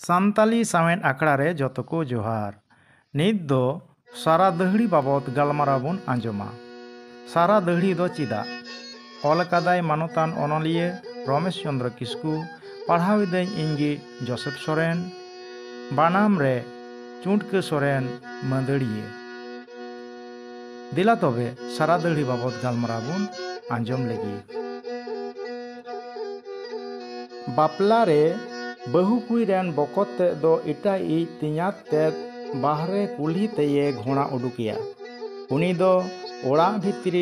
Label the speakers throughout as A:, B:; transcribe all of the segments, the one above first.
A: सान्ताली सावेन आखड़ा रे जतो को जोहार। नित दो सारा दहड़ी बाबत गलमाराव बन आंजमा। सारा दहड़ी दो चिदा ऑल कादाय मानतान ओनलिये रमेश चंद्र किस्कू पढ़ाविदें इंगी जोसेफ सोरेन बानाम रे चुंटके सोरेन मंदड़िये। दिला तबे सारा दहड़ी बाबत गलमाराव बन आंजम लगी। बापला रे बहु कुई रेन बकत ते दो इटा ई तियात ते बाहरे कुल्ही ते ये घोड़ा उडुकिया। उनी दो ओड़ा भितरी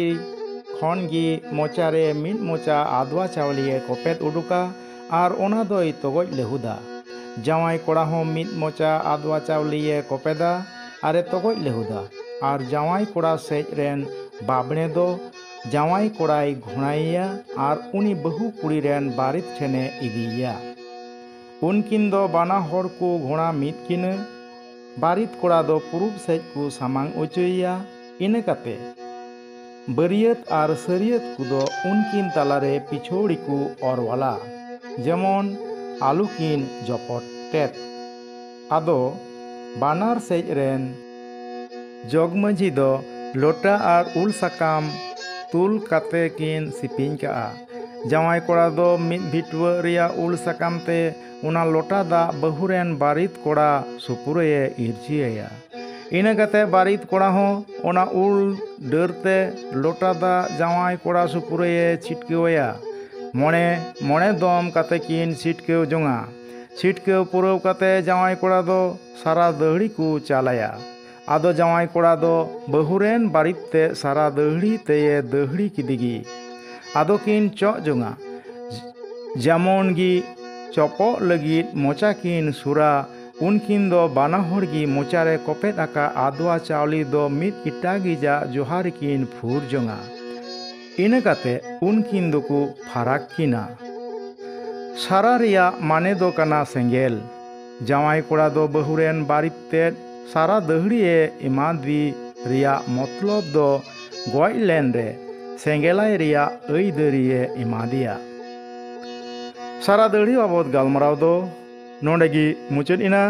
A: खन गी मोचारे मिट मोचा आदवा चावलिए कोपेत उडुका और ओना दो तगज लेहुदा। जावाई कोड़ा हो मिट मोचा आदवा चावलिए कोपेदा आरे तगज लेहुदा और जावाई कोड़ा सेज रेन बाबने दो जावाई कोड़ाई घोड़ाइया और उनी बहु कुड़ी रेन बारित ठेने इदिया। उनकिन दो बाना हर को घोड़ा मित किने बारित कोड़ा दो पुरुब सेज को सामांग उचुइया। इने काते बरियत और सरियत को दो उनकिन तलारे पिछोड़ी को और वाला जेमन आलुकिन जपट टेट। आदो बानार सेज रेन जगमजी दो लोटा और उल साकाम तुल काते किन सिपिंग का। जावाई कोड़ा दो मित भिटवा रिया उल साकाम ते उना लोटा दा बहुरेन बारित कोड़ा सुपुरे इरचिया। इना कते बारित कोड़ा हो उना उल डरते लोटा दा जावाई कोड़ा सुपुरे छिटकेवया। मोने मोने दम कते किन छिटकेव जोंगा। छिटकेव पुरव कते जावाई कोड़ा दो सारा दहड़ी को चालाया। आदो जावाई कोड़ा दो बहुरेन बारित ते सारा दहड़ी ते दहड़ी किदिगी। आदो किन चो जोंगा जेमन गी चपो लगित मोचा किन सुरा उनकिन दो बाना हड़गी मोचारे कोपेट आका आदवा चावली दो मित इटागी जा जोहार किन फूर जोंगा। इने काते उनकिन दो को फाराक किना। सारा रिया माने दो कना सेंगेल। जावाई कोड़ा दो बहुरेन बारित ते सारा दहड़ी इमादी रिया मतलब दो गोय लेन रे सेंगेलाई रिया ऐ दरिये इमादिया। सारा दहड़ी बाबत गलमाराव दो नोडेगी मुचाद इना।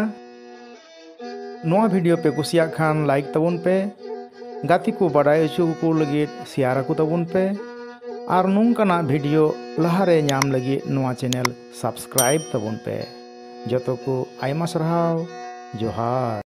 A: नोआ वीडियो पे कुसिया खान लाइक तबुन पे गाती को बाडाय अचु को लगित शेयर को तबुन पे और नोंकाना वीडियो लहारे नाम लगी नोआ चैनल सब्सक्राइब तबुन पे। जतो को आयमा सरहाव जोहार।